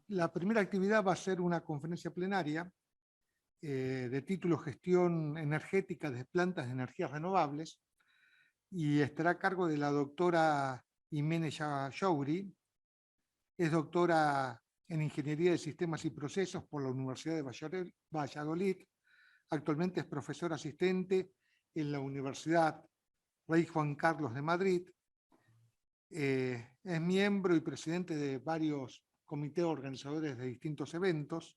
La primera actividad va a ser una conferencia plenaria de título Gestión Energética de Plantas de Energías Renovables, y estará a cargo de la doctora Imene Yauri. Es doctora en Ingeniería de Sistemas y Procesos por la Universidad de Valladolid. Actualmente es profesora asistente en la Universidad Rey Juan Carlos de Madrid. Es miembro y presidente de varios comités organizadores de distintos eventos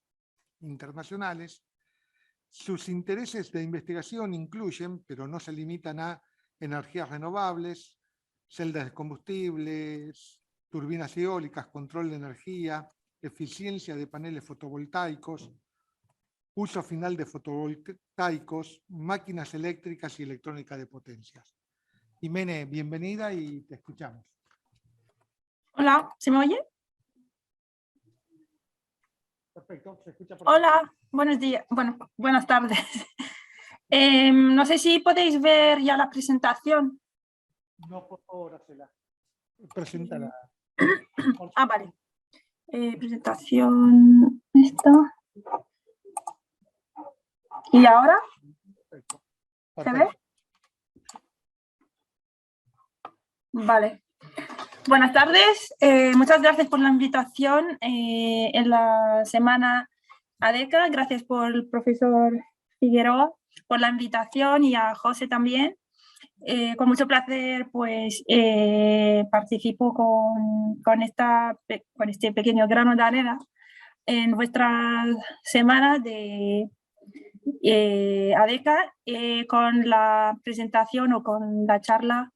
internacionales. Sus intereses de investigación incluyen, pero no se limitan a, energías renovables, celdas de combustibles, turbinas eólicas, control de energía, eficiencia de paneles fotovoltaicos, uso final de fotovoltaicos, máquinas eléctricas y electrónica de potencias. Imene, bienvenida y te escuchamos. Hola, ¿se me oye? Perfecto, se escucha perfecto. Hola, buenos días, bueno, buenas tardes. No sé si podéis ver ya la presentación. No, por favor, hacela. Preséntala. Ah, vale. Presentación, esta. ¿Y ahora? Perfecto. ¿Se ve? Vale. Buenas tardes, muchas gracias por la invitación en la semana ADECA. Gracias por el profesor Figueroa por la invitación y a José también. Con mucho placer pues participo con este pequeño grano de arena en vuestra semana de ADECA con la presentación o con la charla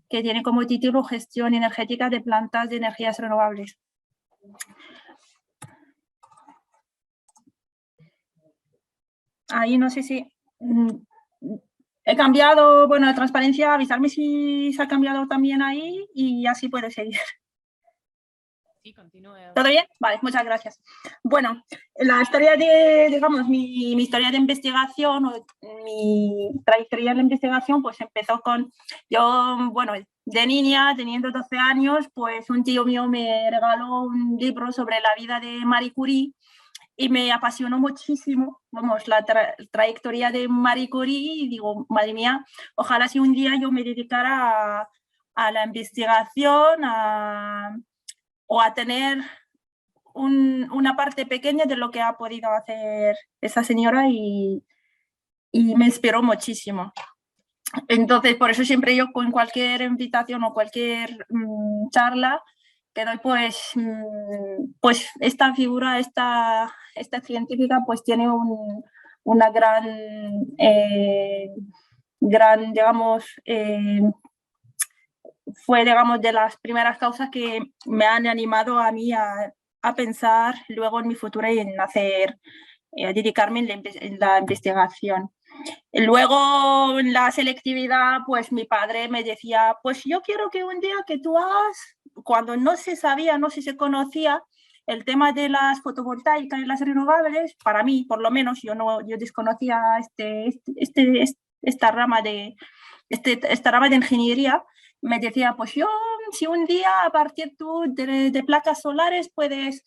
que tiene como título Gestión energética de plantas de energías renovables. Ahí no sé si he cambiado, bueno, la transparencia, avisarme si se ha cambiado también ahí y así puedo seguir. Sí, continúe. ¿Todo bien? Vale, muchas gracias. Bueno, la historia de, digamos, mi historia de investigación o mi trayectoria en la investigación, pues empezó con, yo, bueno, de niña, teniendo 12 años, pues un tío mío me regaló un libro sobre la vida de Marie Curie y me apasionó muchísimo, vamos, la trayectoria de Marie Curie y digo, madre mía, ojalá si un día yo me dedicara a la investigación, o a tener una parte pequeña de lo que ha podido hacer esa señora y me inspiró muchísimo. Entonces, por eso siempre yo con cualquier invitación o cualquier charla que doy, pues esta figura, esta científica, pues tiene una gran digamos, fue, digamos, de las primeras causas que me han animado a mí a pensar luego en mi futuro y en dedicarme en la investigación. Luego, en la selectividad, pues mi padre me decía, pues yo quiero que un día que tú hagas, cuando no se sabía, no se conocía el tema de las fotovoltaicas y las renovables, para mí, por lo menos, yo desconocía esta rama de ingeniería. Me decía, pues yo, si un día a partir de placas solares puedes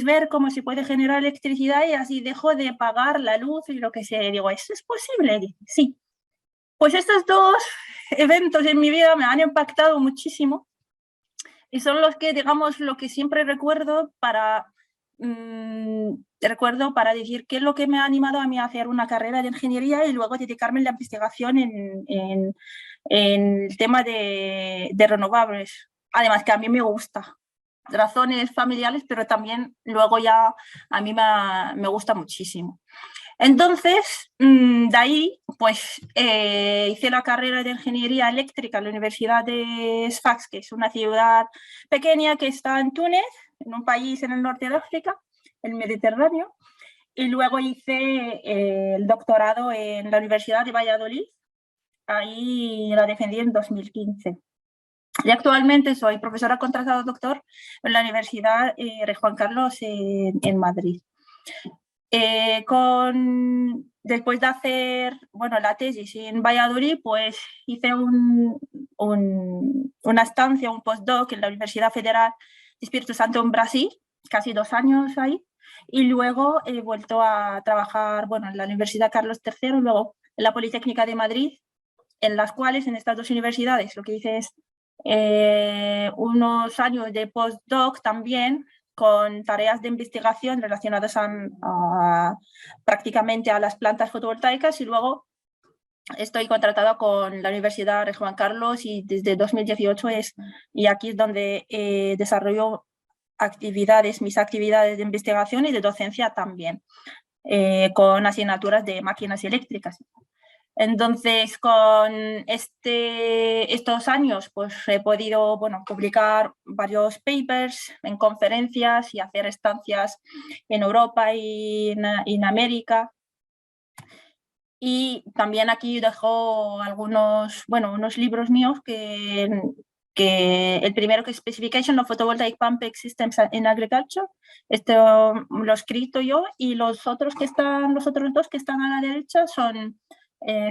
ver cómo se puede generar electricidad y así dejo de pagar la luz y lo que sea. Digo, ¿eso es posible? Sí. Pues estos dos eventos en mi vida me han impactado muchísimo y son los que, digamos, lo que siempre recuerdo para decir qué es lo que me ha animado a mí a hacer una carrera de ingeniería y luego dedicarme a la investigación en el tema de renovables. Además que a mí me gusta. Razones familiares, pero también luego ya a mí me gusta muchísimo. Entonces, de ahí, pues hice la carrera de ingeniería eléctrica en la Universidad de Sfax, que es una ciudad pequeña que está en Túnez, en un país en el norte de África, el Mediterráneo, y luego hice el doctorado en la Universidad de Valladolid, ahí la defendí en 2015. Y actualmente soy profesora contratada doctor en la Universidad Rey Juan Carlos en Madrid. Después de hacer la tesis en Valladolid, pues hice una estancia, un postdoc en la Universidad Federal Espíritu Santo en Brasil, casi 2 años ahí, y luego he vuelto a trabajar, bueno, en la Universidad Carlos III y luego en la Politécnica de Madrid, en las cuales, en estas 2 universidades, lo que hice es unos años de postdoc también, con tareas de investigación relacionadas prácticamente a las plantas fotovoltaicas, y luego estoy contratada con la Universidad Rey Juan Carlos y desde 2018 y aquí es donde desarrollo mis actividades de investigación y de docencia también, con asignaturas de máquinas eléctricas. Entonces, con estos años, pues he podido, bueno, publicar varios papers en conferencias y hacer estancias en Europa y en América. Y también aquí dejo unos libros míos que el primero, que es Specification of Photovoltaic Pumping Systems in Agriculture, esto lo he escrito yo, y los otros 2 que están a la derecha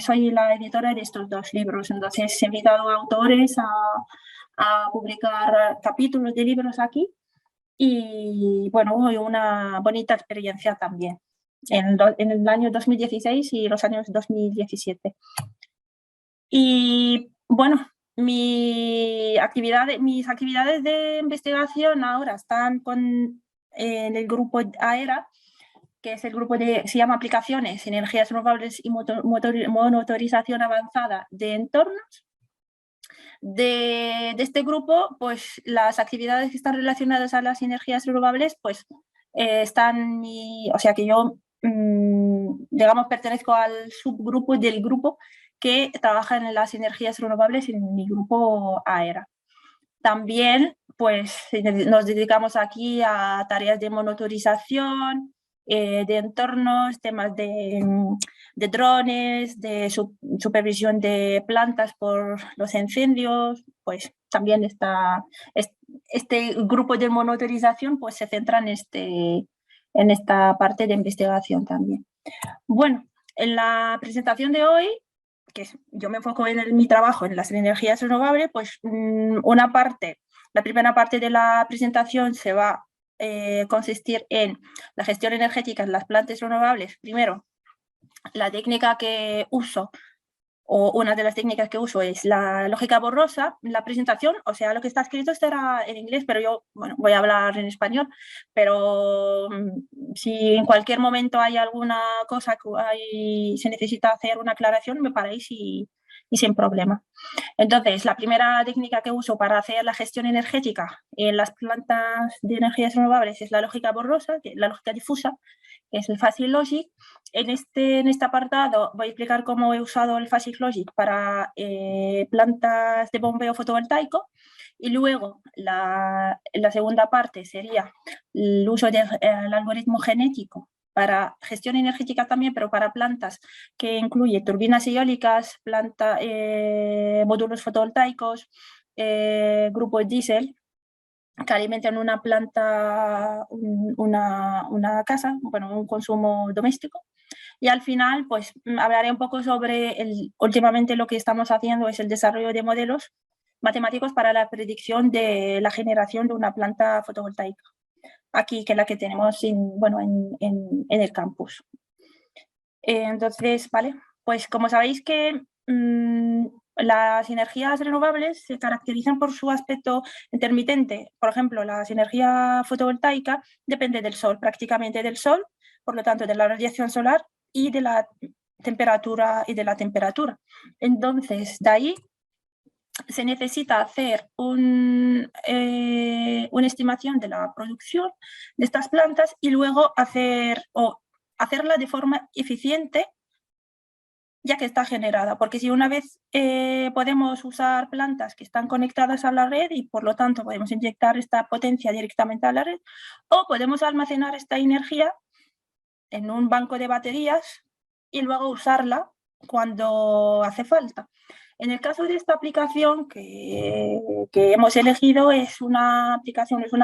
soy la editora de estos 2 libros. Entonces he invitado a autores a publicar capítulos de libros aquí, y bueno, una bonita experiencia también en el año 2016 y los años 2017. Y bueno, mis actividades de investigación ahora están en el grupo AERA, que es el grupo se llama Aplicaciones, Energías Renovables y Monitorización Avanzada de Entornos. De este grupo, pues las actividades que están relacionadas a las energías renovables, pues o sea que yo, digamos, pertenezco al subgrupo del grupo que trabaja en las energías renovables en mi grupo AERA. También, pues, nos dedicamos aquí a tareas de monitorización, de entornos, temas de drones, de supervisión de plantas por los incendios. Pues también este grupo de monitorización, pues, se centra en esta parte de investigación también. Bueno, en la presentación de hoy, que yo me enfoco en mi trabajo en las energías renovables, pues la primera parte de la presentación se va a consistir en la gestión energética en las plantas renovables. Primero, la técnica que uso, o una de las técnicas que uso, es la lógica borrosa. La presentación, o sea, lo que está escrito estará en inglés, pero yo, bueno, voy a hablar en español, pero si en cualquier momento hay alguna cosa que se necesita hacer una aclaración, me paráis y sin problema. Entonces, la primera técnica que uso para hacer la gestión energética en las plantas de energías renovables es la lógica borrosa, la lógica difusa, que es el Phasing Logic. En este apartado voy a explicar cómo he usado el Phasing Logic para plantas de bombeo fotovoltaico, y luego la segunda parte sería el uso del algoritmo genético para gestión energética también, pero para plantas que incluye turbinas eólicas, módulos fotovoltaicos, grupos diésel, que alimentan una planta, una casa, bueno, un consumo doméstico. Y al final, pues hablaré un poco sobre últimamente lo que estamos haciendo es el desarrollo de modelos matemáticos para la predicción de la generación de una planta fotovoltaica, aquí, que es la que tenemos en el campus. Entonces, vale, pues como sabéis que las energías renovables se caracterizan por su aspecto intermitente. Por ejemplo, la energía fotovoltaica depende del sol, prácticamente del sol, por lo tanto de la radiación solar y de la temperatura Entonces, de ahí se necesita hacer una estimación de la producción de estas plantas y luego hacerla de forma eficiente, ya que está generada, porque si una vez podemos usar plantas que están conectadas a la red y por lo tanto podemos inyectar esta potencia directamente a la red, o podemos almacenar esta energía en un banco de baterías y luego usarla cuando hace falta. En el caso de esta aplicación que hemos elegido, es una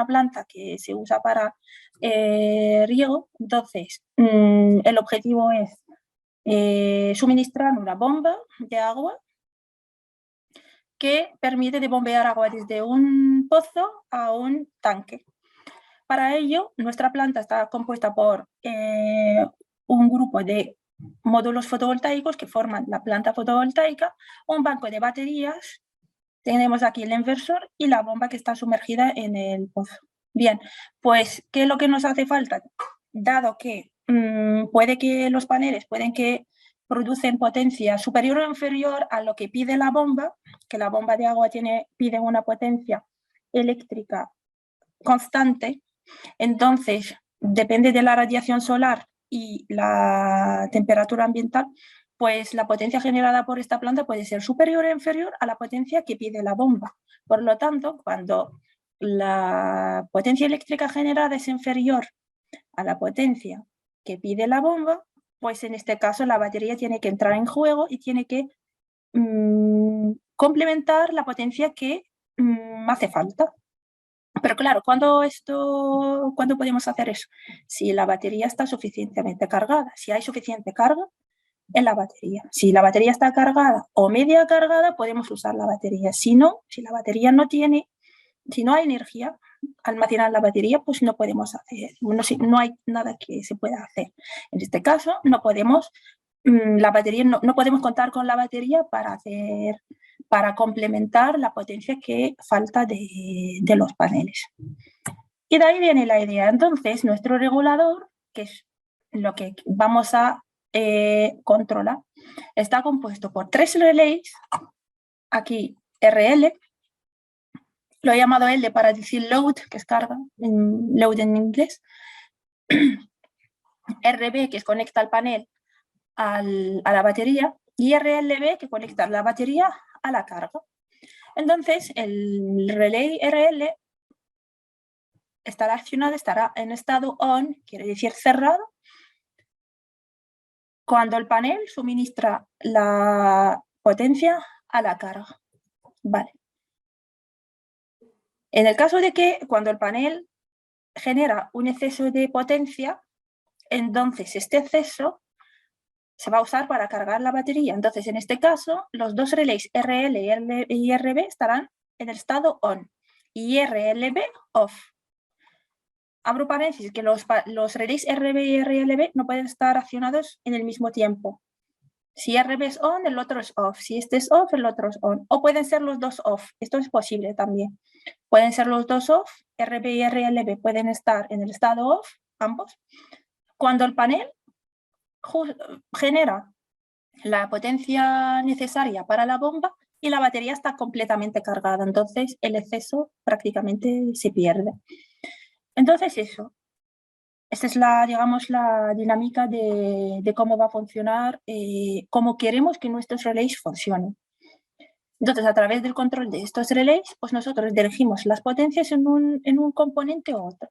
planta que se usa para riego. Entonces, el objetivo es suministrar una bomba de agua que permite de bombear agua desde un pozo a un tanque. Para ello, nuestra planta está compuesta por un grupo de módulos fotovoltaicos que forman la planta fotovoltaica, un banco de baterías, tenemos aquí el inversor y la bomba que está sumergida en el pozo. Bien, pues, ¿qué es lo que nos hace falta? Dado que puede que los paneles producen potencia superior o inferior a lo que pide la bomba, que la bomba de agua pide una potencia eléctrica constante, entonces depende de la radiación solar y la temperatura ambiental, pues la potencia generada por esta planta puede ser superior o inferior a la potencia que pide la bomba. Por lo tanto, cuando la potencia eléctrica generada es inferior a la potencia que pide la bomba, pues en este caso la batería tiene que entrar en juego y tiene que complementar la potencia que hace falta. Pero claro, ¿cuándo podemos hacer eso? Si la batería está suficientemente cargada, si hay suficiente carga en la batería. Si la batería está cargada o media cargada, podemos usar la batería. Si no, si la batería si no hay energía almacenada en la batería, pues no podemos hacer, no hay nada que se pueda hacer. En este caso, no podemos contar con la batería para complementar la potencia que falta de los paneles. Y de ahí viene la idea. Entonces, nuestro regulador, que es lo que vamos a controlar, está compuesto por 3 relés, aquí RL, lo he llamado L para decir load, que es carga, load en inglés, RB, que es conecta el panel a la batería, y RLB, que conecta la batería a la carga. Entonces, el relé RL estará accionado, estará en estado on, quiere decir cerrado, cuando el panel suministra la potencia a la carga. Vale. En el caso de que cuando el panel genera un exceso de potencia, entonces este exceso se va a usar para cargar la batería. Entonces, en este caso, los dos relés RL y RB estarán en el estado on y RLB off. Abro paréntesis, que los relés RB y RLB no pueden estar accionados en el mismo tiempo. Si RB es on, el otro es off. Si este es off, el otro es on. O pueden ser los dos off. Esto es posible también. Pueden ser los dos off, RB y RLB pueden estar en el estado off, ambos. Cuando el panel genera la potencia necesaria para la bomba y la batería está completamente cargada, entonces el exceso prácticamente se pierde. Entonces eso, esta es digamos, la dinámica de cómo va a funcionar, cómo queremos que nuestros relés funcionen. Entonces, a través del control de estos relés, pues nosotros dirigimos las potencias en un componente u otro.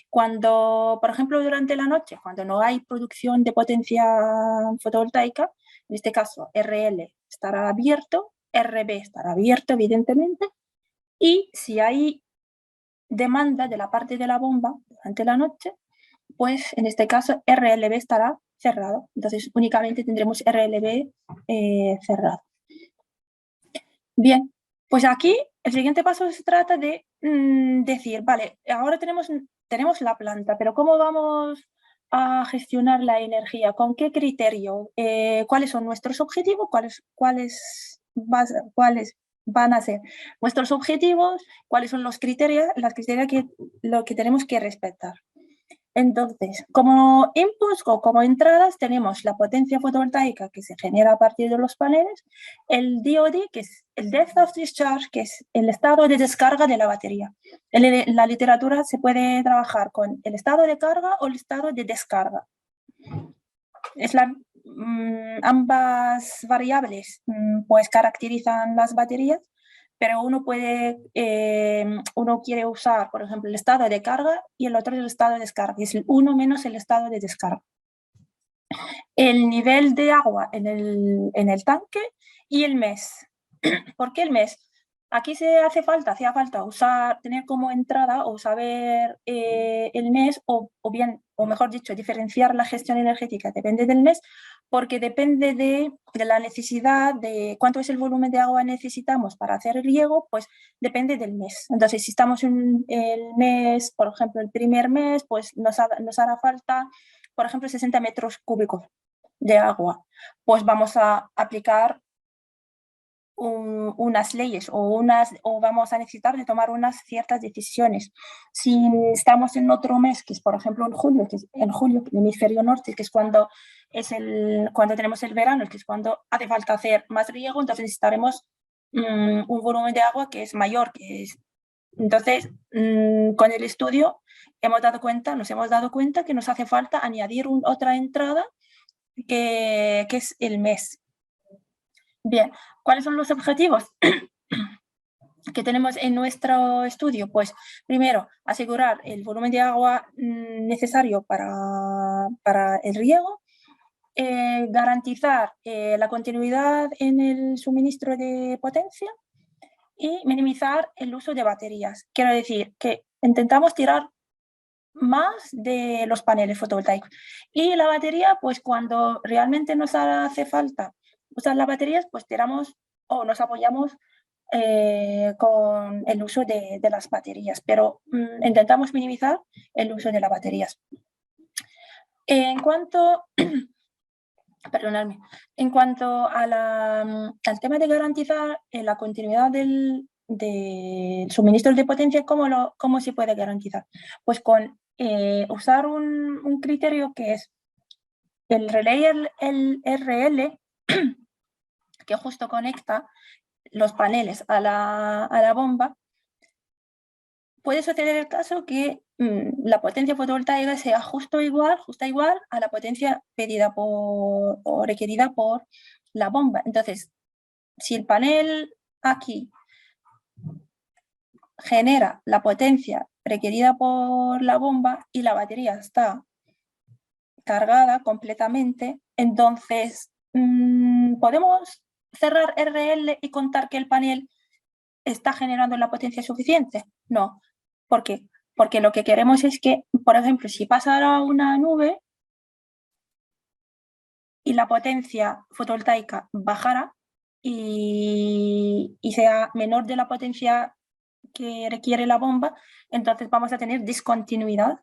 Cuando, por ejemplo, durante la noche, cuando no hay producción de potencia fotovoltaica, en este caso RL estará abierto, RB estará abierto, evidentemente, y si hay demanda de la parte de la bomba durante la noche, pues en este caso RLB estará cerrado. Entonces, únicamente tendremos RLB cerrado. Bien, pues aquí el siguiente paso se trata de decir, vale, ahora tenemos la planta, pero ¿cómo vamos a gestionar la energía? ¿Con qué criterio? ¿Cuáles son nuestros objetivos? ¿Cuáles van a ser nuestros objetivos? ¿Cuáles son los criterios, que tenemos que respetar? Entonces, como inputs o como entradas tenemos la potencia fotovoltaica que se genera a partir de los paneles, el DOD, que es el Depth of Discharge, que es el estado de descarga de la batería. En la literatura se puede trabajar con el estado de carga o el estado de descarga. Ambas variables pues caracterizan las baterías, pero uno quiere usar, por ejemplo, el estado de carga y el otro es el estado de descarga, es el uno menos el estado de descarga. El nivel de agua en el tanque y el mes. ¿Por qué el mes? Aquí hacía falta tener como entrada o saber el mes o mejor dicho, diferenciar la gestión energética, depende del mes, porque depende de la necesidad, de cuánto es el volumen de agua necesitamos para hacer el riego, pues depende del mes. Entonces, si estamos en el mes, por ejemplo, el primer mes, pues nos hará falta, por ejemplo, 60 metros cúbicos de agua. Pues vamos a aplicar unas leyes o vamos a necesitar de tomar unas ciertas decisiones. Si estamos en otro mes, que es por ejemplo en julio, el hemisferio norte, que es cuando tenemos el verano, que es cuando hace falta hacer más riego, entonces necesitaremos un volumen de agua que es mayor. Entonces, con el estudio nos hemos dado cuenta que nos hace falta añadir otra entrada que es el mes. Bien, ¿cuáles son los objetivos que tenemos en nuestro estudio? Pues primero, asegurar el volumen de agua necesario para el riego, garantizar la continuidad en el suministro de potencia y minimizar el uso de baterías. Quiero decir que intentamos tirar más de los paneles fotovoltaicos. Y la batería, pues cuando realmente nos hace falta usar las baterías, pues tiramos o nos apoyamos con el uso de las baterías, pero intentamos minimizar el uso de las baterías. En cuanto, perdonadme, en cuanto al tema de garantizar la continuidad del suministro de potencia, ¿cómo se puede garantizar? Pues con usar un criterio que es el relay RL, que justo conecta los paneles a la bomba. Puede suceder el caso que la potencia fotovoltaica sea justa igual a la potencia pedida o requerida por la bomba. Entonces, si el panel aquí genera la potencia requerida por la bomba y la batería está cargada completamente, entonces podemos cerrar RL y contar que el panel está generando la potencia suficiente. No. ¿Por qué? Porque lo que queremos es que, por ejemplo, si pasara una nube y la potencia fotovoltaica bajara y sea menor de la potencia que requiere la bomba, entonces vamos a tener discontinuidad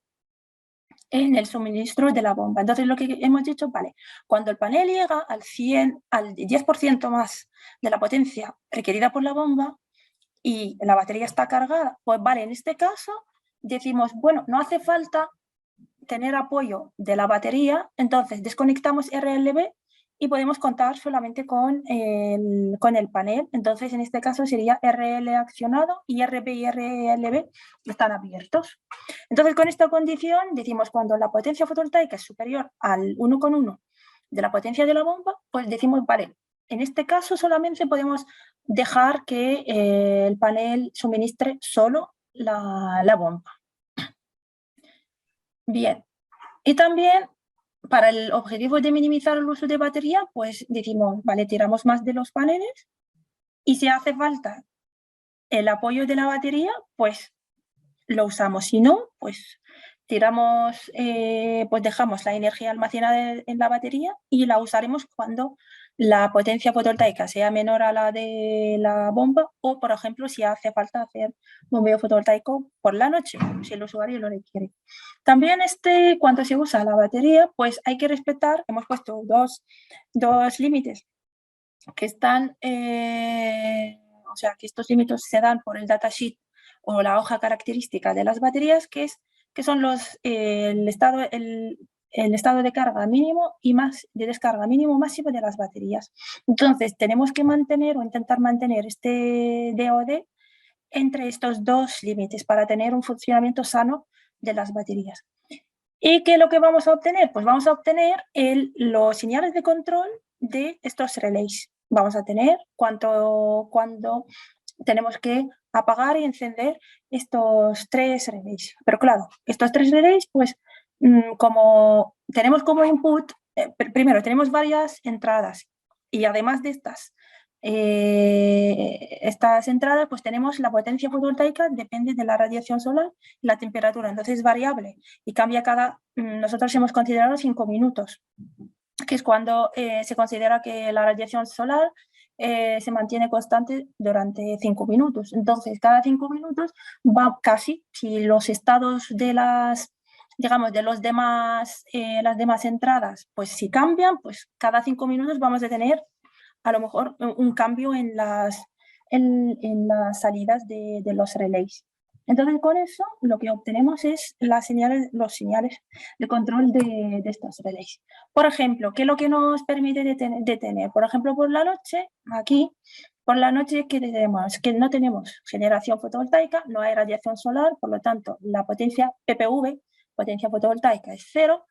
en el suministro de la bomba. Entonces lo que hemos dicho, vale, cuando el panel llega al 10% más de la potencia requerida por la bomba y la batería está cargada, pues vale, en este caso decimos, bueno, no hace falta tener apoyo de la batería, entonces desconectamos RLB y podemos contar solamente con el panel. Entonces, en este caso sería RL accionado y RB y RLB están abiertos. Entonces, con esta condición decimos cuando la potencia fotovoltaica es superior al 1,1 de la potencia de la bomba, pues decimos, vale, en este caso solamente podemos dejar que el panel suministre solo la bomba. Bien, y también para el objetivo de minimizar el uso de batería, pues decimos, vale, tiramos más de los paneles y si hace falta el apoyo de la batería, pues lo usamos. Si no, pues tiramos, pues dejamos la energía almacenada en la batería y la usaremos cuando la potencia fotovoltaica sea menor a la de la bomba o, por ejemplo, si hace falta hacer bombeo fotovoltaico por la noche, si el usuario lo requiere. También cuando se usa la batería, pues hay que respetar, hemos puesto dos límites que están, o sea, que estos límites se dan por el datasheet o la hoja característica de las baterías, que son el estado de carga mínimo y de descarga mínimo máximo de las baterías. Entonces, tenemos que mantener o intentar mantener este DOD entre estos dos límites para tener un funcionamiento sano de las baterías. ¿Y qué es lo que vamos a obtener? Pues vamos a obtener los señales de control de estos relays. Vamos a tener cuando tenemos que apagar y encender estos 3 relays. Pero claro, estos 3 relays, pues como tenemos como input, primero tenemos varias entradas y además de estas entradas, pues tenemos la potencia fotovoltaica, depende de la radiación solar y la temperatura, entonces es variable y cambia nosotros hemos considerado 5 minutos. que es cuando se considera que la radiación solar se mantiene constante durante 5 minutos. Entonces, cada 5 minutos va casi, si los estados de las, digamos, de los demás, las demás entradas, pues si cambian, pues cada 5 minutos vamos a tener a lo mejor un cambio en las salidas de los relés. Entonces, con eso lo que obtenemos es los señales de control de estos relés. Por ejemplo, ¿qué es lo que nos permite detener? Por ejemplo, por la noche, aquí, por la noche, ¿qué tenemos? Que no tenemos generación fotovoltaica, no hay radiación solar, por lo tanto, la potencia PPV, potencia fotovoltaica, es 0.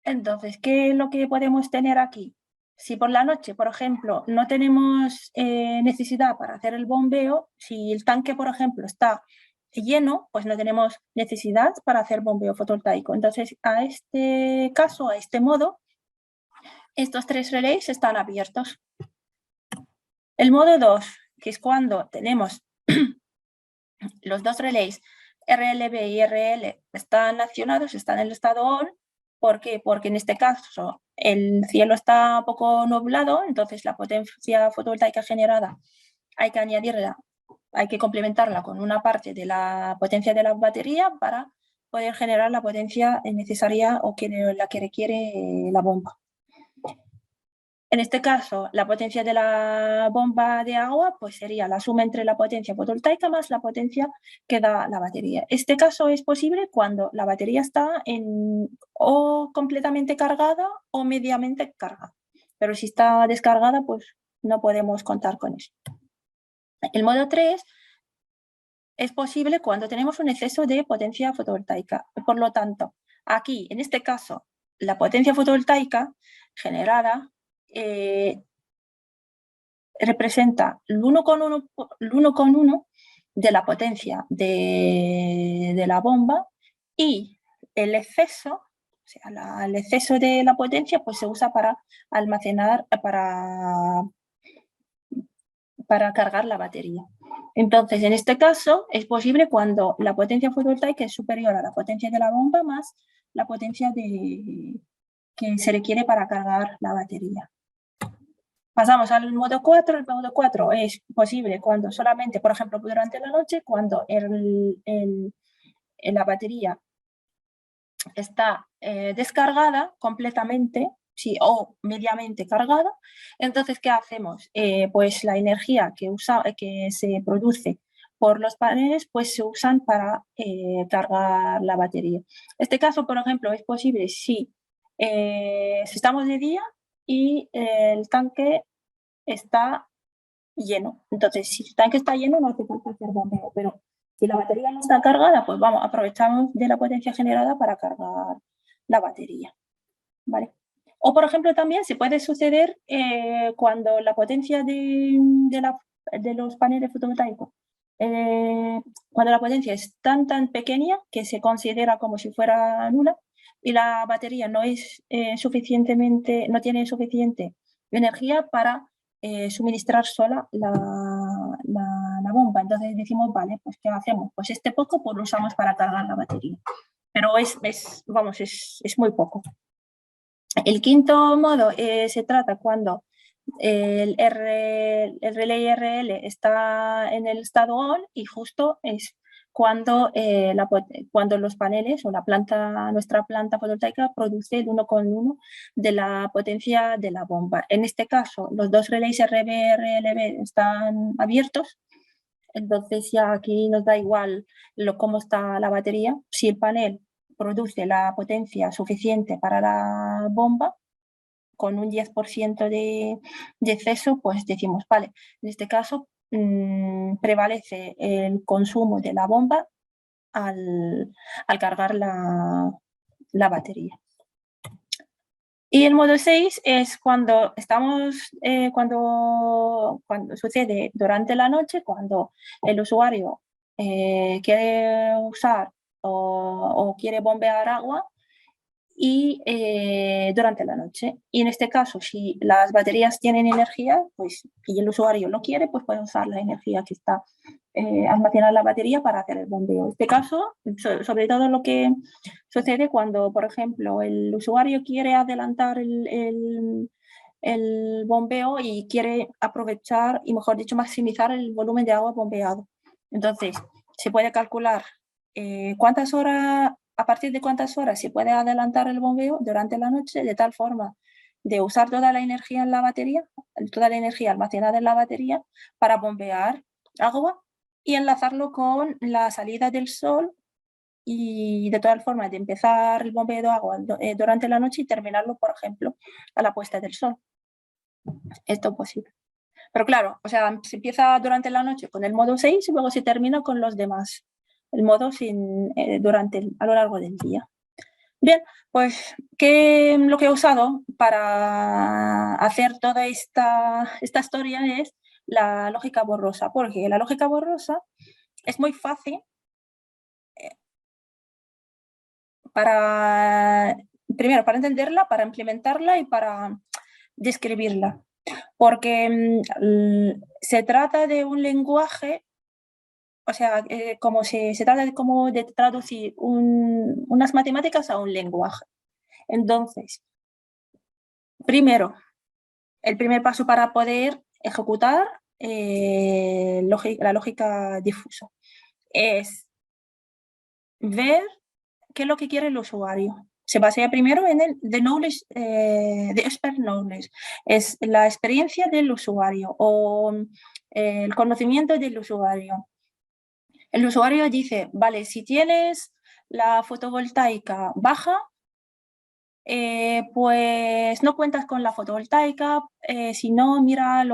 Entonces, ¿qué es lo que podemos tener aquí? Si por la noche, por ejemplo, no tenemos necesidad para hacer el bombeo, si el tanque, por ejemplo, está lleno, pues no tenemos necesidad para hacer bombeo fotovoltaico. Entonces, a este caso, a este modo, estos 3 relés están abiertos. El modo 2, que es cuando tenemos los 2 relés RLB y RL están accionados, están en el estado ON. ¿Por qué? Porque en este caso el cielo está un poco nublado, entonces la potencia fotovoltaica generada hay que añadirla, hay que complementarla con una parte de la potencia de la batería para poder generar la potencia necesaria o la que requiere la bomba. En este caso, la potencia de la bomba de agua pues sería la suma entre la potencia fotovoltaica más la potencia que da la batería. Este caso es posible cuando la batería está o completamente cargada o mediamente cargada. Pero si está descargada, pues no podemos contar con eso. El modo 3 es posible cuando tenemos un exceso de potencia fotovoltaica. Por lo tanto, aquí, en este caso, la potencia fotovoltaica generada representa el 1,1 de la potencia de la bomba, y el exceso, o sea, el exceso de la potencia pues se usa para almacenar, para cargar la batería. Entonces, en este caso, es posible cuando la potencia fotovoltaica es superior a la potencia de la bomba más la potencia que se requiere para cargar la batería. Pasamos al modo 4. El modo 4 es posible cuando solamente, por ejemplo, durante la noche, cuando la batería está descargada completamente, sí, o mediamente cargada. Entonces, ¿qué hacemos? Pues la energía que se produce por los paneles pues se usan para cargar la batería. Este caso, por ejemplo, es posible si estamos de día y el tanque está lleno. Entonces, si el tanque está lleno, no hace falta hacer bombeo, pero si la batería no está cargada, pues vamos, aprovechamos de la potencia generada para cargar la batería, ¿vale? O, por ejemplo, también se puede suceder cuando la potencia de los paneles fotovoltaicos, cuando la potencia es tan pequeña que se considera como si fuera nula y la batería no es no tiene suficiente energía para suministrar sola la bomba. Entonces decimos, vale, pues ¿qué hacemos? Pues este poco pues lo usamos para cargar la batería. Pero es muy poco. El quinto modo se trata cuando el relé RL está en el estado ON y justo es cuando los paneles o nuestra planta fotovoltaica produce el 1,1 de la potencia de la bomba. En este caso, los 2 relés RB y RLB están abiertos, entonces ya aquí nos da igual cómo está la batería. Si el panel produce la potencia suficiente para la bomba, con un 10% de exceso, pues decimos, vale, en este caso prevalece el consumo de la bomba al cargar la batería. Y el modo 6 es cuando cuando sucede durante la noche, cuando el usuario quiere usar o quiere bombear agua y durante la noche. Y en este caso, si las baterías tienen energía, pues, y el usuario lo quiere, pues puede usar la energía que está almacenar la batería para hacer el bombeo. En este caso, sobre todo lo que sucede cuando, por ejemplo, el usuario quiere adelantar el bombeo y quiere aprovechar y, mejor dicho, maximizar el volumen de agua bombeado. Entonces, se puede calcular cuántas horas, a partir de cuántas horas se puede adelantar el bombeo durante la noche, de tal forma de usar toda la energía en la batería, toda la energía almacenada en la batería para bombear agua y enlazarlo con la salida del sol y de todas formas de empezar el bombeo de agua durante la noche y terminarlo, por ejemplo, a la puesta del sol. Esto es posible. Pero claro, o sea, se empieza durante la noche con el modo 6 y luego se termina con los demás. El modo a lo largo del día. Bien, pues lo que he usado para hacer toda esta historia es la lógica borrosa, porque la lógica borrosa es muy fácil primero para entenderla, para implementarla y para describirla. Porque se trata de un lenguaje, o sea, se trata de traducir unas matemáticas a un lenguaje. Entonces, primero, el primer paso para poder ejecutar la lógica difusa es ver qué es lo que quiere el usuario. Se basea primero en el the expert knowledge, es la experiencia del usuario o el conocimiento del usuario. El usuario dice, vale, si tienes la fotovoltaica baja, pues no cuentas con la fotovoltaica, si no, mira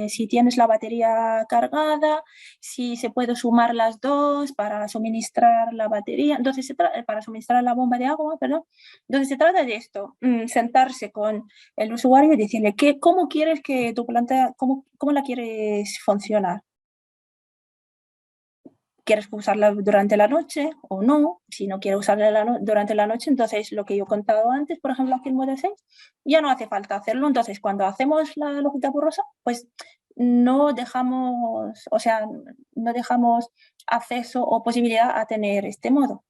si tienes la batería cargada, si se puede sumar las dos para suministrar la batería, entonces para suministrar la bomba de agua, perdón. Entonces se trata de esto, sentarse con el usuario y decirle cómo quieres que tu planta, cómo la quieres funcionar. ¿Quieres usarla durante la noche o no? Si no quieres usarla durante la noche, entonces lo que yo he contado antes, por ejemplo, aquí en modo 6, ya no hace falta hacerlo. Entonces, cuando hacemos la lógica borrosa, pues no dejamos acceso o posibilidad a tener este modo,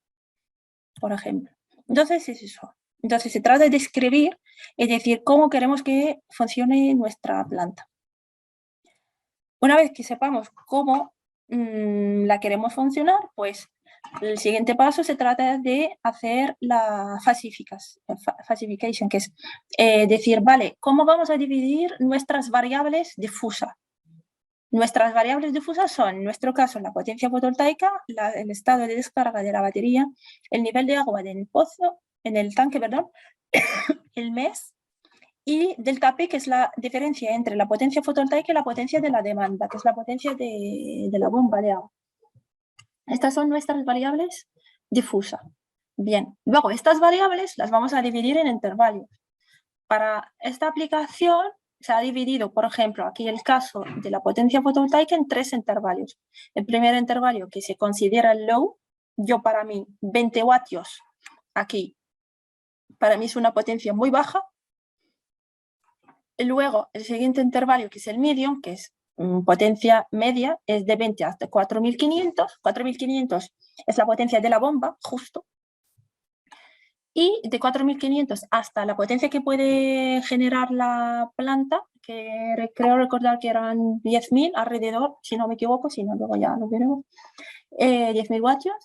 por ejemplo. Entonces, es eso. Entonces, se trata de escribir, es decir, cómo queremos que funcione nuestra planta. Una vez que sepamos cómo la queremos funcionar, pues el siguiente paso se trata de hacer la falsification, que es decir, vale, ¿cómo vamos a dividir nuestras variables difusas? Nuestras variables difusas son, en nuestro caso, la potencia fotovoltaica, el estado de descarga de la batería, el nivel de agua en el tanque, perdón, el mes, y delta P, que es la diferencia entre la potencia fotovoltaica y la potencia de la demanda, que es la potencia de la bomba de agua. Estas son nuestras variables difusas. Bien, luego estas variables las vamos a dividir en intervalos. Para esta aplicación se ha dividido, por ejemplo, aquí el caso de la potencia fotovoltaica en 3 intervalos. El primer intervalo que se considera el low, para mí 20 vatios aquí, para mí es una potencia muy baja. Luego, el siguiente intervalo, que es el medium, que es potencia media, es de 20 hasta 4500. 4500 es la potencia de la bomba, justo. Y de 4500 hasta la potencia que puede generar la planta, que creo recordar que eran 10.000 alrededor, si no me equivoco, si no, luego ya lo veremos, 10.000 vatios,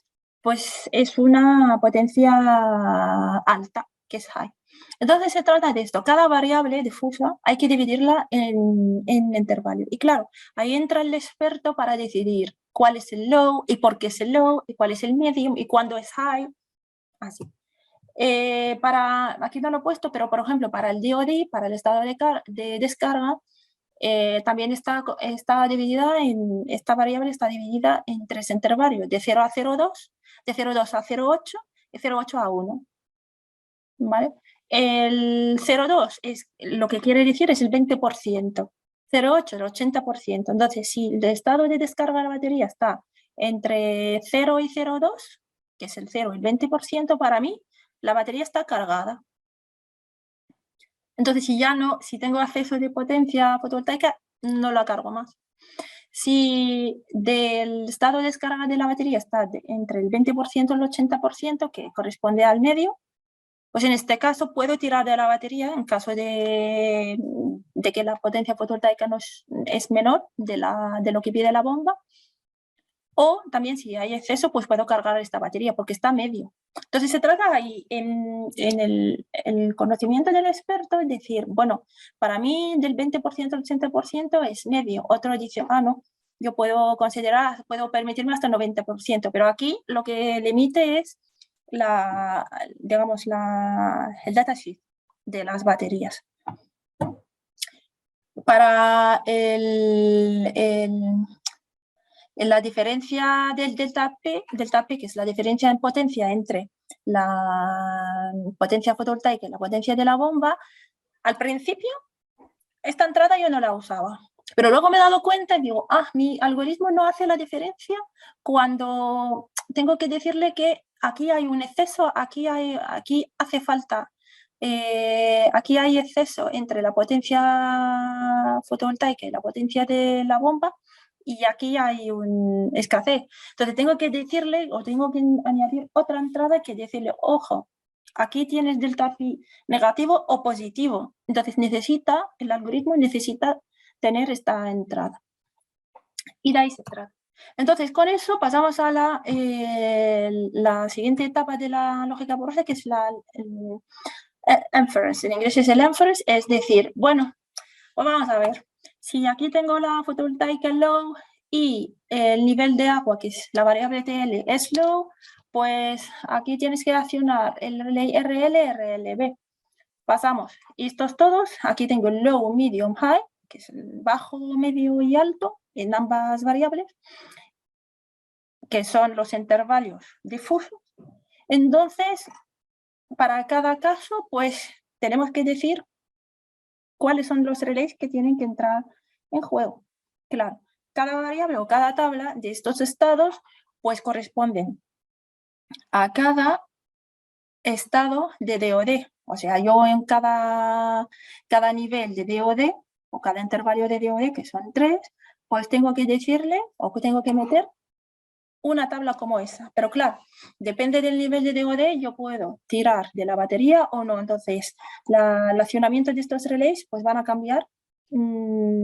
pues es una potencia alta, que es high. Entonces se trata de esto, cada variable difusa hay que dividirla en intervalos. Y claro, ahí entra el experto para decidir cuál es el low y por qué es el low y cuál es el medium y cuándo es high, así. Aquí no lo he puesto, pero por ejemplo para el DOD, para el estado de descarga, también esta variable está dividida en 3 intervalos, de 0 a 0,2, de 0,2 a 0,8 y 0,8 a 1. ¿Vale? El 0,2 es lo que quiere decir es el 20%, 0,8 el 80%. Entonces, si el estado de descarga de la batería está entre 0 y 0,2, que es el 0 y el 20%, para mí la batería está cargada. Entonces, si tengo acceso de potencia fotovoltaica, no la cargo más. si del estado de descarga de la batería está entre el 20% y el 80%, que corresponde al medio, pues en este caso puedo tirar de la batería en caso de que la potencia fotovoltaica no es menor de lo que pide la bomba. O también si hay exceso, pues puedo cargar esta batería porque está medio. Entonces se trata ahí en el conocimiento del experto, es decir, bueno, para mí del 20% al 80% es medio. Otro dice, no, yo puedo considerar, puedo permitirme hasta el 90%, pero aquí lo que limite es digamos, el datasheet de las baterías. Para la diferencia del delta P, que es la diferencia en potencia entre la potencia fotovoltaica y la potencia de la bomba, al principio esta entrada yo no la usaba. Pero luego me he dado cuenta y digo, mi algoritmo no hace la diferencia cuando tengo que decirle que aquí hay un exceso, aquí hace falta, aquí hay exceso entre la potencia fotovoltaica y la potencia de la bomba, y aquí hay un escasez. Entonces tengo que decirle, o tengo que añadir otra entrada que decirle, ojo, aquí tienes delta phi negativo o positivo. Entonces el algoritmo necesita tener esta entrada. Y de ahí se trata. Entonces, con eso pasamos a la siguiente etapa de la lógica borrosa, que es el inference. En inglés es el inference, es decir, bueno, pues vamos a ver. Si aquí tengo la fotovoltaica low y el nivel de agua, que es la variable TL, es low, pues aquí tienes que accionar el relay RL, RLB. Pasamos estos todos. Aquí tengo el low, medium, high, que es el bajo, medio y alto en ambas variables, que son los intervalos difusos. Entonces, para cada caso, pues tenemos que decir cuáles son los relays que tienen que entrar en juego. Claro, cada variable o cada tabla de estos estados pues corresponden a cada estado de DOD. O sea, yo en cada nivel de DOD o cada intervalo de DOD, que son 3, pues tengo que decirle o tengo que meter una tabla como esa. Pero claro, depende del nivel de DOD, yo puedo tirar de la batería o no. Entonces, el accionamiento de estos relays pues van a cambiar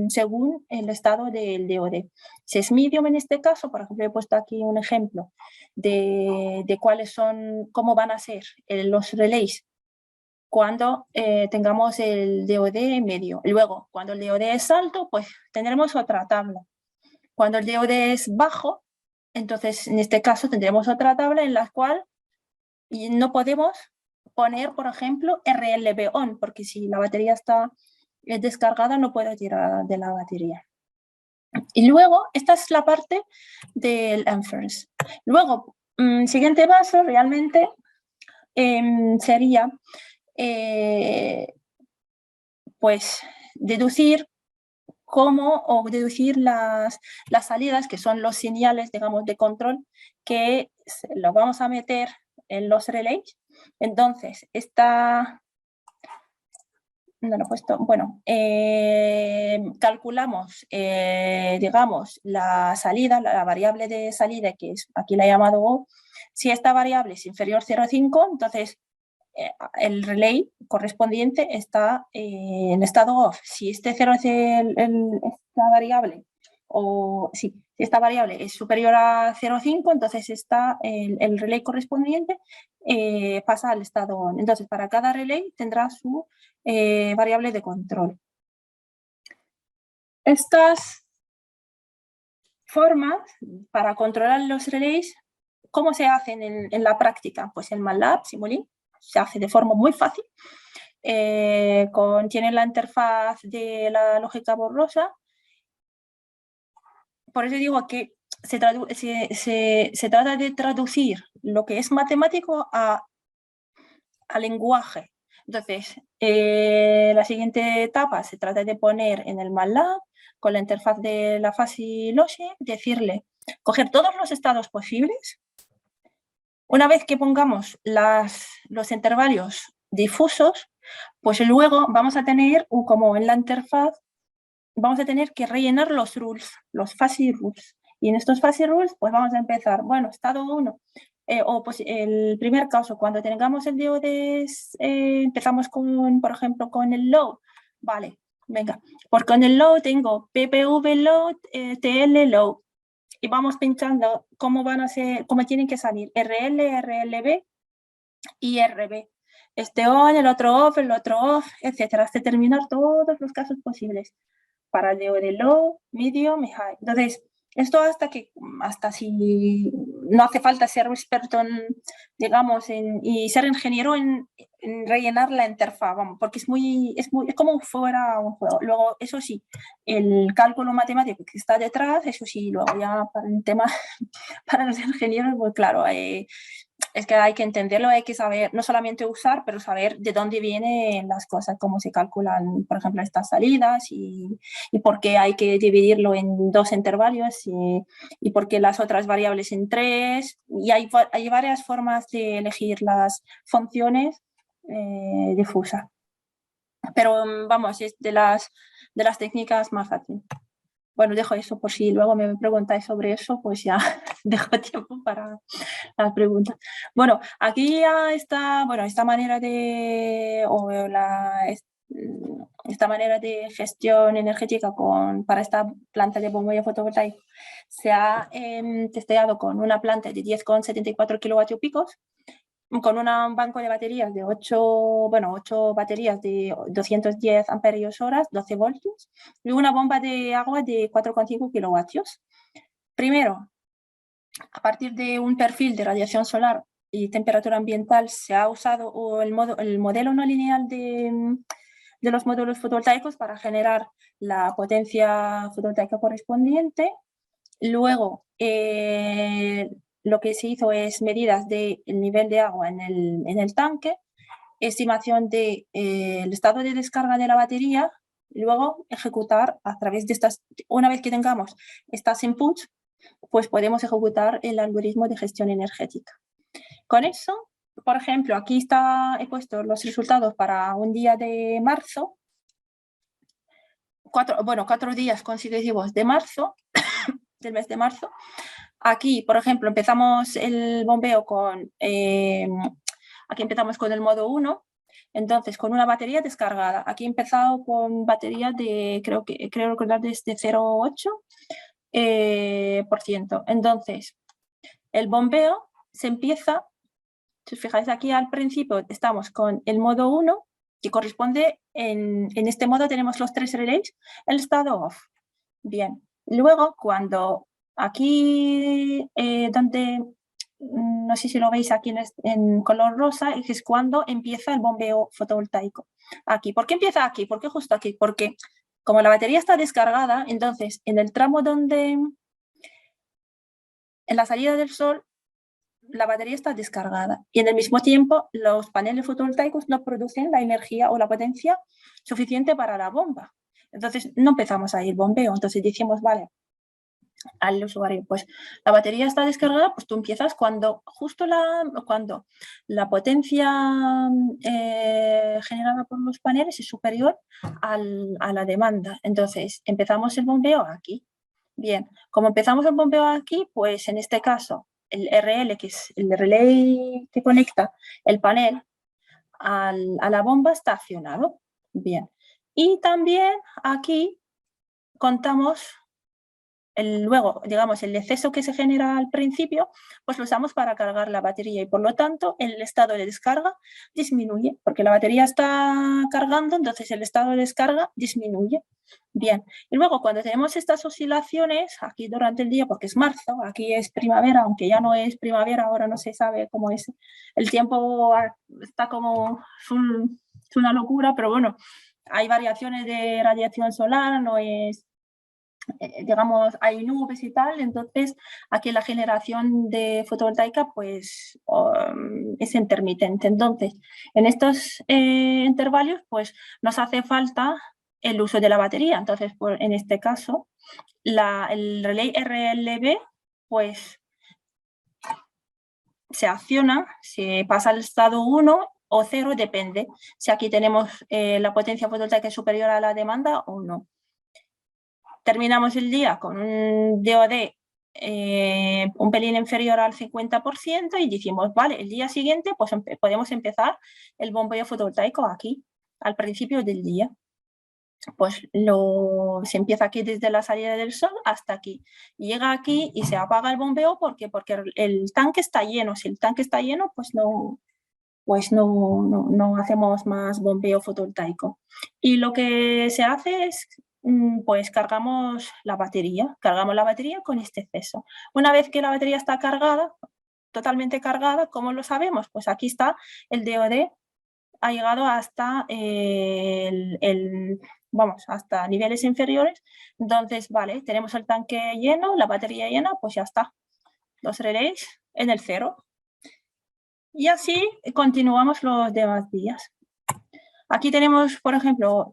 según el estado del DOD. Si es medium en este caso, por ejemplo, he puesto aquí un ejemplo de cómo van a ser los relays cuando tengamos el DOD medio. Luego, cuando el DOD es alto, pues tendremos otra tabla. Cuando el DOD es bajo, entonces en este caso tendremos otra tabla en la cual no podemos poner, por ejemplo, RLB on, porque si la batería está descargada no puedo tirar de la batería. Y luego, esta es la parte del inference. Luego, siguiente paso realmente sería pues deducir deducir las salidas, que son los señales, digamos, de control, que lo vamos a meter en los relays. Entonces, no lo he puesto, bueno, calculamos, digamos, la salida, la variable de salida, que es, aquí la he llamado O. Si esta variable es inferior a 0,5, entonces el relay correspondiente está en estado off. Si esta variable, si esta variable es superior a 0,5, entonces el relay correspondiente pasa al estado on. Entonces, para cada relay tendrá su variable de control. Estas formas para controlar los relays, ¿cómo se hacen en la práctica? Pues en MATLAB, Simulink, se hace de forma muy fácil. Tiene la interfaz de la lógica borrosa. Por eso digo que se trata de traducir lo que es matemático a lenguaje. Entonces, la siguiente etapa se trata de poner en el MATLAB, con la interfaz de la fuzzy logic, decirle, coger todos los estados posibles. Una vez que pongamos los intervalos difusos, pues luego vamos a tener, como en la interfaz, vamos a tener que rellenar los rules, los fuzzy rules. Y en estos fuzzy rules, pues vamos a empezar. Bueno, estado 1. O pues el primer caso, cuando tengamos el DOD, empezamos con, por ejemplo, con el load. Vale, venga. Porque con el load tengo PPV load, TL load. Y vamos pinchando cómo van a ser, cómo tienen que salir RL, RLB y RB. Este on, el otro off, etcétera, hasta terminar todos los casos posibles para el de low, medium y high. Entonces, esto hasta si no hace falta ser experto en, digamos, y ser ingeniero en rellenar la interfaz, vamos, porque es como fuera un juego. Luego, eso sí, el cálculo matemático que está detrás, eso sí, luego ya para el tema, para los ingenieros, pues claro, es que hay que entenderlo, hay que saber, no solamente usar, pero saber de dónde vienen las cosas, cómo se calculan, por ejemplo, estas salidas y por qué hay que dividirlo en 2 intervalos y por qué las otras variables en 3. Y hay varias formas de elegir las funciones difusas. Pero vamos, es de las técnicas más fáciles. Bueno, dejo eso por si luego me preguntáis sobre eso, pues ya dejo tiempo para las preguntas. Bueno, aquí ya está, bueno, esta manera de, esta manera de gestión energética para esta planta de bombolla fotovoltaica se ha testeado con una planta de 10,74 kilovatios picos, con un banco de baterías de 8 baterías de 210 amperios horas, 12 voltios, y una bomba de agua de 4,5 kilovatios. Primero, a partir de un perfil de radiación solar y temperatura ambiental, se ha usado el modelo no lineal de los módulos fotovoltaicos para generar la potencia fotovoltaica correspondiente. Luego, lo que se hizo es medidas del nivel de agua en el tanque, estimación del estado de descarga de la batería, y luego ejecutar a través de estas, una vez que tengamos estas inputs, pues podemos ejecutar el algoritmo de gestión energética. Con eso, por ejemplo, aquí he puesto los resultados para un día de marzo, 4 días consecutivos de marzo, del mes de marzo. Aquí, por ejemplo, empezamos el bombeo aquí empezamos con el modo 1, entonces con una batería descargada. Aquí he empezado con batería de, creo recordar, desde 0,8%. Entonces, el bombeo se empieza, si os fijáis aquí al principio, estamos con el modo 1, que corresponde, en este modo tenemos los 3 relays, el estado off. Bien, luego cuando aquí, donde, no sé si lo veis aquí en color rosa, es cuando empieza el bombeo fotovoltaico. Aquí, ¿por qué empieza aquí? ¿Por qué justo aquí? Porque como la batería está descargada, entonces en el tramo en la salida del sol, la batería está descargada y en el mismo tiempo los paneles fotovoltaicos no producen la energía o la potencia suficiente para la bomba. Entonces no empezamos a ir bombeo, entonces decimos, vale, al usuario, pues la batería está descargada, pues tú empiezas cuando la potencia generada por los paneles es superior a la demanda. Entonces empezamos el bombeo aquí. Bien, como empezamos el bombeo aquí, pues en este caso el RL, que es el relay que conecta el panel a la bomba, está accionado. Bien, y también aquí contamos luego, digamos, el exceso que se genera al principio, pues lo usamos para cargar la batería y por lo tanto el estado de descarga disminuye, porque la batería está cargando, entonces el estado de descarga disminuye. Bien, y luego cuando tenemos estas oscilaciones, aquí durante el día, porque es marzo, aquí es primavera, aunque ya no es primavera, ahora no se sabe cómo es el tiempo, está como, es una locura, pero bueno, hay variaciones de radiación solar, no es, digamos, hay nubes y tal, entonces aquí la generación de fotovoltaica pues es intermitente. Entonces, en estos intervalos pues nos hace falta el uso de la batería. Entonces, en este caso, el relay RLB pues se acciona, se pasa al estado 1 o 0, depende si aquí tenemos la potencia fotovoltaica superior a la demanda o no. terminamos el día con un DOD un pelín inferior al 50% y decimos, vale, el día siguiente pues podemos empezar el bombeo fotovoltaico aquí, al principio del día. Pues se empieza aquí desde la salida del sol hasta aquí. Llega aquí y se apaga el bombeo porque el tanque está lleno. Si el tanque está lleno, pues no hacemos más bombeo fotovoltaico. Y lo que se hace es, pues cargamos la batería con este exceso. Una vez que la batería está cargada, totalmente cargada, ¿cómo lo sabemos? Pues aquí está el DOD, ha llegado hasta hasta niveles inferiores. Entonces, vale, tenemos el tanque lleno, la batería llena, pues ya está. Los relés en el 0. Y así continuamos los demás días. Aquí tenemos, por ejemplo,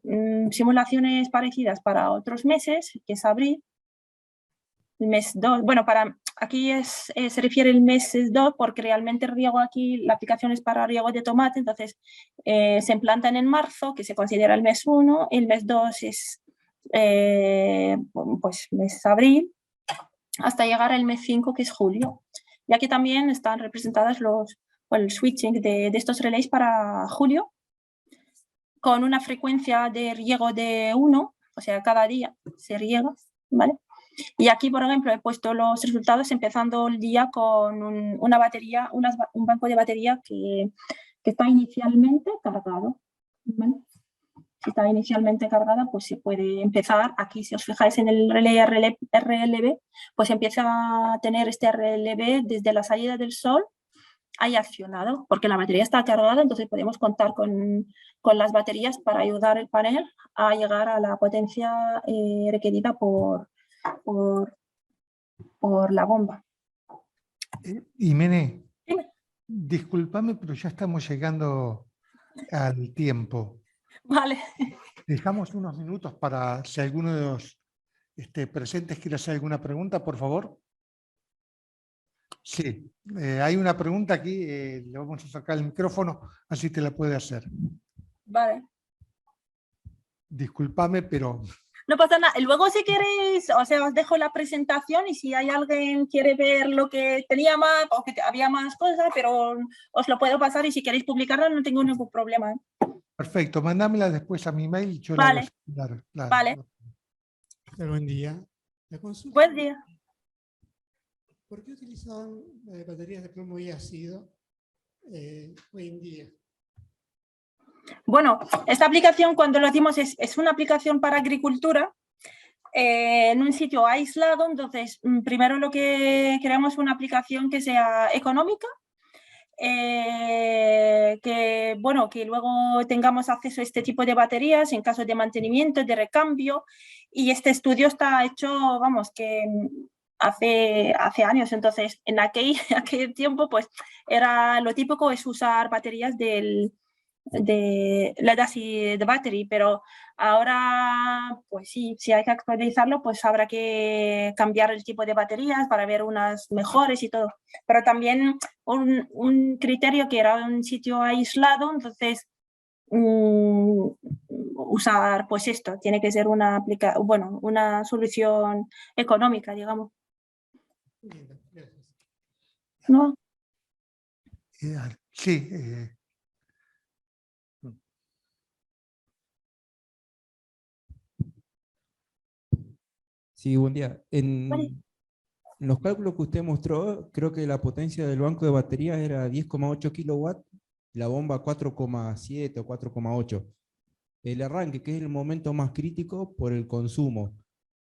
simulaciones parecidas para otros meses, que es abril, el mes 2. Bueno, aquí se refiere el mes 2 porque realmente el riego aquí, la aplicación es para riego de tomate, entonces se implantan en marzo, que se considera el mes 1, el mes 2 es pues mes abril, hasta llegar al mes 5, que es julio. Y aquí también están representadas el switching de estos relés para julio, con una frecuencia de riego de 1, o sea, cada día se riega, ¿vale? Y aquí, por ejemplo, he puesto los resultados empezando el día con una batería, un banco de batería que está inicialmente cargado, ¿vale? Si está inicialmente cargada, pues se puede empezar. Aquí, si os fijáis en el relé RLB, pues empieza a tener este RLB desde la salida del sol, hay accionado, porque la batería está cargada, entonces podemos contar con las baterías para ayudar el panel a llegar a la potencia requerida por la bomba. Imene, Dime. discúlpame, pero ya estamos llegando al tiempo. Vale. Dejamos unos minutos para si alguno de los presentes quiere hacer alguna pregunta, por favor. Sí, hay una pregunta aquí, le vamos a sacar el micrófono, así te la puede hacer. Vale. Discúlpame, pero... No pasa nada. Luego, si queréis, o sea, os dejo la presentación y si hay alguien que quiere ver lo que tenía más o que había más cosas, pero os lo puedo pasar y si queréis publicarla no tengo ningún problema. Perfecto, mándamela después a mi mail y yo vale. la hago. Vale. Buen día. La consulta, Buen día. ¿por qué utilizaban baterías de plomo y ácido hoy en día? Bueno, esta aplicación cuando lo hacemos es una aplicación para agricultura en un sitio aislado, entonces primero lo que queremos es una aplicación que sea económica, que luego tengamos acceso a este tipo de baterías en caso de mantenimiento, de recambio, y este estudio está hecho, vamos, que hace años, entonces en aquel tiempo pues era lo típico es usar baterías de lead acid battery, pero ahora pues sí, si hay que actualizarlo pues habrá que cambiar el tipo de baterías para ver unas mejores y todo, pero también un criterio que era un sitio aislado, entonces usar pues esto, tiene que ser una solución económica, digamos. Bien, gracias. ¿No? Sí. Sí, buen día. En los cálculos que usted mostró, creo que la potencia del banco de baterías era 10,8 kilowatts, la bomba 4,7 o 4,8. El arranque, que es el momento más crítico por el consumo,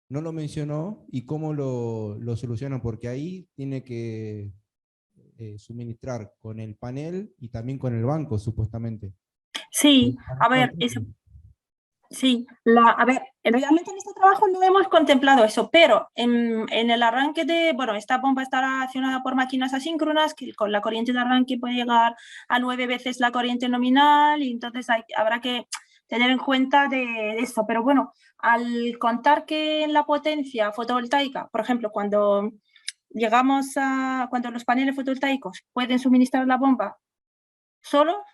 no lo mencionó y cómo lo solucionan, porque ahí tiene que suministrar con el panel y también con el banco, supuestamente. Sí, a ver, sí, realmente en este trabajo no hemos contemplado eso, pero en el arranque esta bomba está accionada por máquinas asíncronas, que con la corriente de arranque puede llegar a 9 veces la corriente nominal, y entonces habrá que tener en cuenta de esto. Pero bueno, al contar que en la potencia fotovoltaica, por ejemplo, cuando los paneles fotovoltaicos pueden suministrar la bomba solo,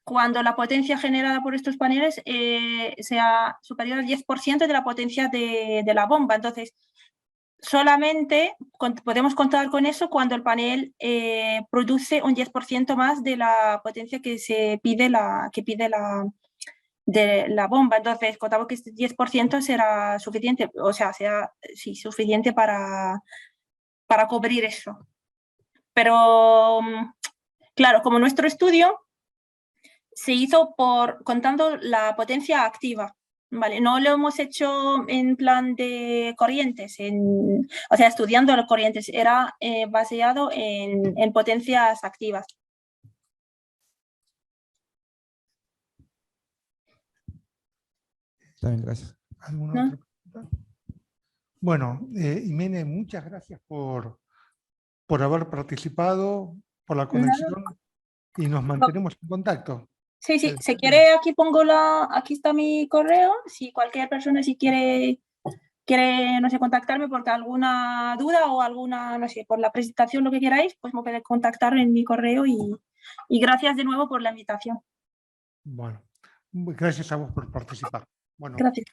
cuando la potencia generada por estos paneles sea superior al 10% de la potencia de la bomba. Entonces, solamente podemos contar con eso cuando el panel produce un 10% más de la potencia que pide la bomba. Entonces, contamos que este 10% será suficiente, o sea, suficiente para cubrir eso. Pero, claro, como nuestro estudio se hizo contando la potencia activa, ¿vale? No lo hemos hecho en plan de corrientes, o sea, estudiando las corrientes, era basado en potencias activas. Está bien, gracias. ¿Alguna ¿No? otra pregunta? Bueno, Imene, muchas gracias por haber participado, por la conexión, y nos mantenemos en contacto. Sí, si quiere, aquí está mi correo, si cualquier persona quiere, no sé, contactarme porque alguna duda o alguna, no sé, por la presentación, lo que queráis, pues me podéis contactar en mi correo y gracias de nuevo por la invitación. Bueno, gracias a vos por participar. Bueno. Gracias.